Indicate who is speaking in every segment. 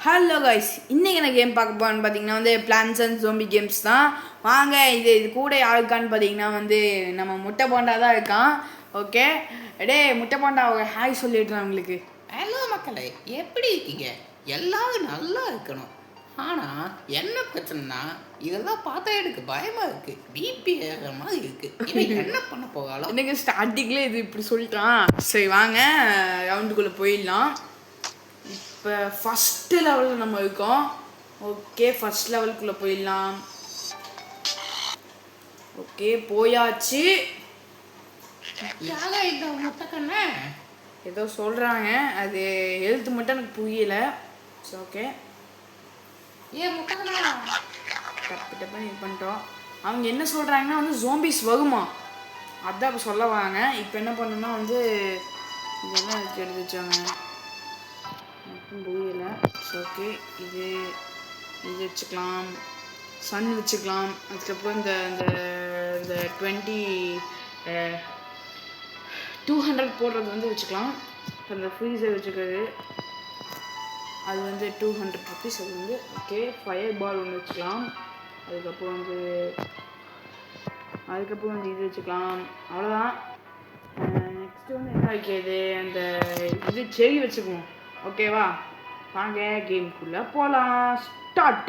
Speaker 1: Hello guys, இன்றைக்கி என்ன game பார்க்க போகிறேன்னு பார்த்தீங்கன்னா பிளான்ஸ் அண்ட் ஜோம்பி கேம்ஸ் தான். வாங்க, இது கூட யாருக்கான்னு பார்த்தீங்கன்னா நம்ம முட்டை பாண்டா தான் இருக்கான். ஓகே டே முட்டை பாண்டா ஹாய் சொல்லிடுறேன் உங்களுக்கு.
Speaker 2: ஹலோ மக்களே, எப்படி இருக்கீங்க? எல்லாரும் நல்லா இருக்கணும். ஆனால் என்ன பிரச்சனைனா இதெல்லாம் பார்த்தா எனக்கு பயமாக இருக்குது, பிபி ஏறுற மாதிரி இருக்குது. என்ன பண்ண போகாலும்
Speaker 1: எனக்கு ஸ்டார்டிங்லேயே இது இப்படி சொல்லிட்டான். சரி வாங்க ரவுண்டுக்குள்ளே போயிடலாம். இப்போ ஃபஸ்ட்டு லெவலில் நம்ம இருக்கோம். ஓகே, ஃபஸ்ட் லெவலுக்குள்ளே போயிடலாம். ஓகே போயாச்சு. ஏதோ சொல்கிறாங்க, அது எழுத்து மட்டும் எனக்கு புரியலை. ஸோ ஓகே டப்பு டப்புன்னு இது பண்ணிட்டோம். அவங்க என்ன சொல்கிறாங்கன்னா ஜோம்பிஸ் வருமா, அதான் இப்போ சொல்ல வாங்க. இப்போ என்ன பண்ணணும்னா இதெல்லாம் எடுத்து வச்சாங்க மட்டும் புரியலை. ஓகே இது வச்சுக்கலாம், சன் வச்சுக்கலாம். அதுக்கப்புறம் இந்த இந்த 200 போடுறது வச்சுக்கலாம். அந்த ஃப்ரீசர் வச்சுக்கிறது அது 200 ருபீஸ். அது ஓகே ஃபயர் பால் ஒன்று வச்சுக்கலாம். அதுக்கப்புறம் இது வச்சுக்கலாம். அவ்வளோதான். நெக்ஸ்ட்டு என்ன வைக்கிறது, அந்த இது செடி வச்சுக்குவோம். ஓகேவா, வாங்க கேம்குள்ளே போகலாம். ஸ்டார்ட்.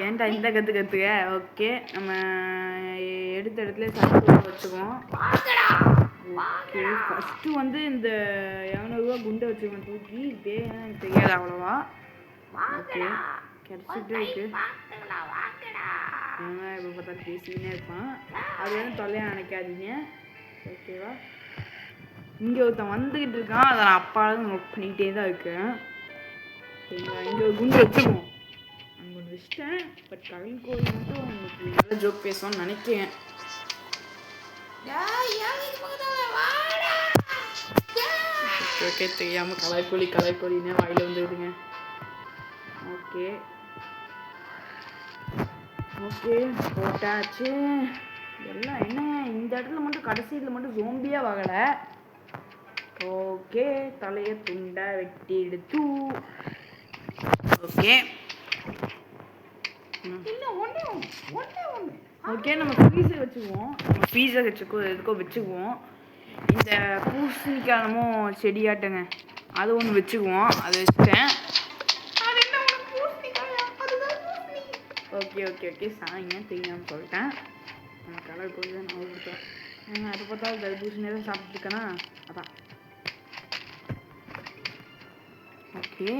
Speaker 1: ஏன்டா இந்த கற்றுக்க. ஓகே நம்ம எடுத்த இடத்துல சாப்பிட்டு வச்சுக்குவோம். ஓகே ஃபஸ்ட்டு இந்த 200 ரூபா குண்டை வச்சுக்குவோம் தூக்கி. இதே எனக்கு தெரியாது அவ்வளோவா. ஓகே கிடச்சிட்டே இருக்கு. இப்போ பார்த்தா பேசிக்கினே இருப்பான். அது தொல்லையாக நினைக்காதீங்க. ஓகேவா, இங்கே ஒருத்தன் வந்துக்கிட்டு இருக்கான். அதை நான் அப்பாவும் நோட் பண்ணிக்கிட்டே தான் இருக்கேன். சரிங்களா, இங்கே ஒரு குண்டு வச்சுக்குவோம். அங்கே ஒன்று வச்சிட்டேன். பட் கவின் கோயில் மட்டும் உங்களுக்கு நல்ல ஜோக் பேசுவான்னு நினைக்கிறேன். ஓகே தெரியாமல் கலைக்கோழின்னே வாயில் வந்துடுதுங்க. ஓகே ஓகே போட்டாச்சு எல்லாம். என்ன இந்த இடத்துல மட்டும் கடைசியில் மட்டும் ஜோம்பியாக வகலை. ஓகே தலையை துண்டை வெட்டி எடுத்து. ஓகே ஓகே நம்ம ஃப்ரீசர் வச்சுக்குவோம். எதுக்கோ வச்சுக்குவோம். இந்த பூசணிக்காலமும் செடியாட்டங்க அது ஒன்று வச்சுக்குவோம். அதை வச்சுட்டேன். ஓகே ஓகே ஓகே சாய்ங்க தெரியாமல் சொல்லிட்டேன். நம்ம கலர் கோழி தான் நான் கொடுத்தேன். அதை பார்த்தா தர்பூசணி தான் சாப்பிட்டுருக்கேனா, அதான். ஓகே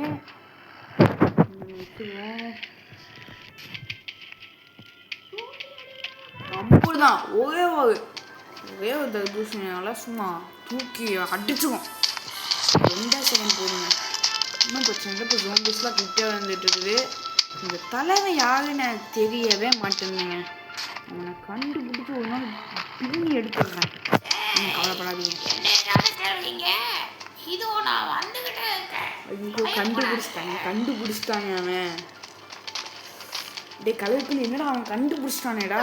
Speaker 1: வச்சுக்குவோம். அப்படிதான் ஒரே ஒரு தர்பூசணியால சும்மா தூக்கி அடிச்சுக்கும். 2 செகண்ட் போடுங்க, இன்னும் பிரச்சனை இல்லை. இப்போ ஜோம்பிஸ்லாம் கிட்டே வந்துட்டு இருக்குது. இந்த தலைமை யாருன்னு எனக்கு தெரியவே மாட்டேங்குங்க. அவனை கண்டுபிடிச்சி ஒரு நாள் பின்னி எடுத்துடுறேன். கவலைப்படாதீங்க. ஐயோ கண்டுபிடிச்சிட்டாங்க அவன். டே கலருக்கு என்னடா அவன் கண்டுபிடிச்சிட்டானேடா.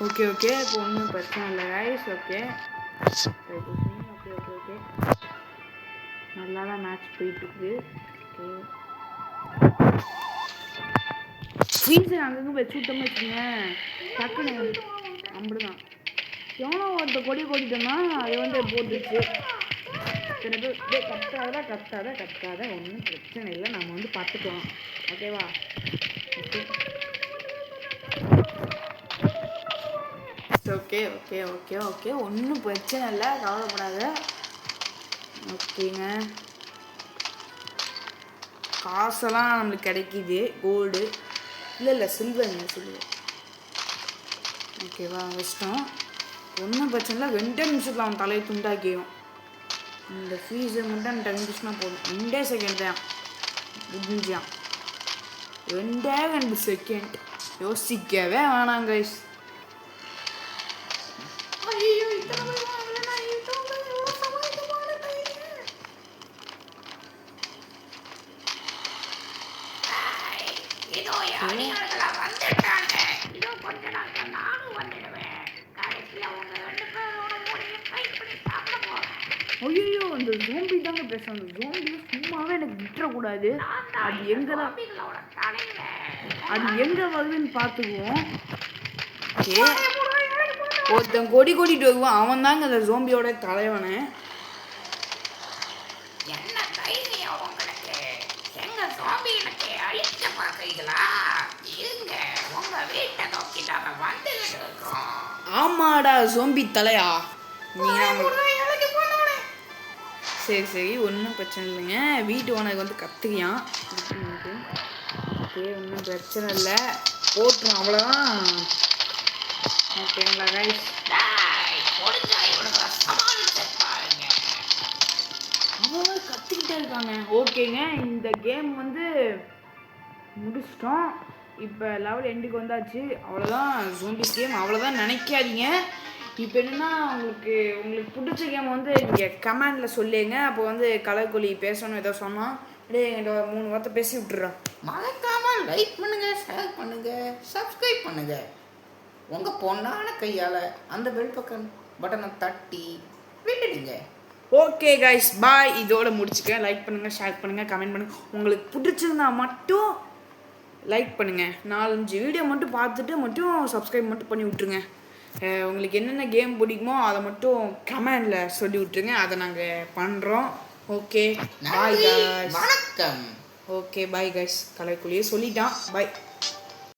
Speaker 1: ஓகே ஓகே இப்போ ஒன்றும் பிரச்சனை இல்லை guys. Okay okay okay okay நல்லா தான் மேட்ச் போயிட்டுருக்குது. ஓகே ஃப்ரீசர் அங்கங்கே வச்சு விட்டோம்னு வச்சுங்க, டக்குன்னு அப்படிதான். எவனோ ஒருத்த கொடி கொடிட்டோம்னா அது போட்டுச்சு. சில பேர் கத்தாத ஒன்றும் பிரச்சனை இல்லை, நம்ம பார்த்துக்கலாம். ஓகேவா, ஓகே ஓகே ஓகே ஓகே ஒன்றும் பிரச்சனை இல்லை, கவலைப்படாத. ஓகேங்க, காசெல்லாம் நம்மளுக்கு கிடைக்கிது. கோல்டு இல்லை சில்வருங்க, சில்வர். ஓகேவா வச்சிட்டோம். ஒன்றும் பிரச்சனை இல்லை. 2 நிமிஷத்தில் அவன் தலையை துண்டாக்கிடும். இந்த ஃபீஸை மட்டும் 2 நிமிஷம்னா போதும். 2 செகண்ட் தான் முடிஞ்சான். 2 செகண்ட் யோசிக்கவே வேணாம் கைஸ். அந்த ஜோம்பி தாங்க பேசுகிறேன். அந்த ஜோம்பி சும்மாவே எனக்கு விட்டுறக்கூடாது. அது எங்கே தான் அது எங்கே வருதுன்னு பார்த்துக்குவோம். ஓகே, ஒருத்தன் கொடி கொடிட்டு வருவான், அவன் தாங்க அந்த ஜோம்பியோட தலைவனே.
Speaker 2: என்ன தைரியம் உங்களுக்கு? எங்க ஜோம்பிகளுக்கு அழிக்க பார்க்கறீங்களா? இருங்க, உங்க வீட்டை நோக்கி நாங்க வந்துகிட்டு இருக்கோம்.
Speaker 1: ஆமாடா ஜோம்பி தலையா சரி சரி, ஒன்றும் பிரச்சனை இல்லைங்க. வீட்டு ஓனருக்கு வந்து கத்துக்கியான். ஓகே, ஒன்றும் பிரச்சனை இல்லை, போட்டுரும், அவ்வளோதான். ஓகேங்களா கைஸ்? அவ்வளோ கற்றுக்கிட்டே இருக்காங்க. ஓகேங்க, இந்த கேம் வந்து முடிச்சிட்டோம். இப்போ லெவல் எண்டுக்கு வந்தாச்சு. அவ்வளோதான் ஜோம்பிஸ் கேம், அவ்வளோதான் நினைக்காதீங்க. இப்போ என்னென்னா உங்களுக்கு பிடிச்ச கேம் வந்து நீங்கள் கமெண்டில் சொல்லிங்க. அப்போ வந்து கலர்கொல்லி பேசணும் ஏதோ சொன்னால் அப்படியே என்கிட்ட 3 வார்த்தை பேசி விட்டுறோம்.
Speaker 2: மறக்காமல் லைக் பண்ணுங்க, ஷேர் பண்ணுங்க, சப்ஸ்கிரைப் பண்ணுங்க. உங்கள் பொண்ணான கையால் அந்த பெல் பட்டனை தட்டி விட்டுடுங்க.
Speaker 1: ஓகே கைஸ், பாய். இதோட முடிச்சுக்க. லைக் பண்ணுங்கள், ஷேர் பண்ணுங்கள், கமெண்ட் பண்ணுங்கள். உங்களுக்கு பிடிச்சிருந்தா மட்டும் லைக் பண்ணுங்கள். 4-5 வீடியோ மட்டும் பார்த்துட்டு மட்டும் சப்ஸ்கிரைப் மட்டும் பண்ணி விட்ருங்க. உங்களுக்கு என்னென்ன கேம் பிடிக்குமோ அதை மட்டும் கமெண்டில் சொல்லி விட்ருங்க, அதை நாங்கள் பண்ணுறோம். Okay, bye guys.
Speaker 2: வணக்கம்.
Speaker 1: Okay, bye guys. கலைக்குள்ளேயே சொல்லிட்டான். பாய்.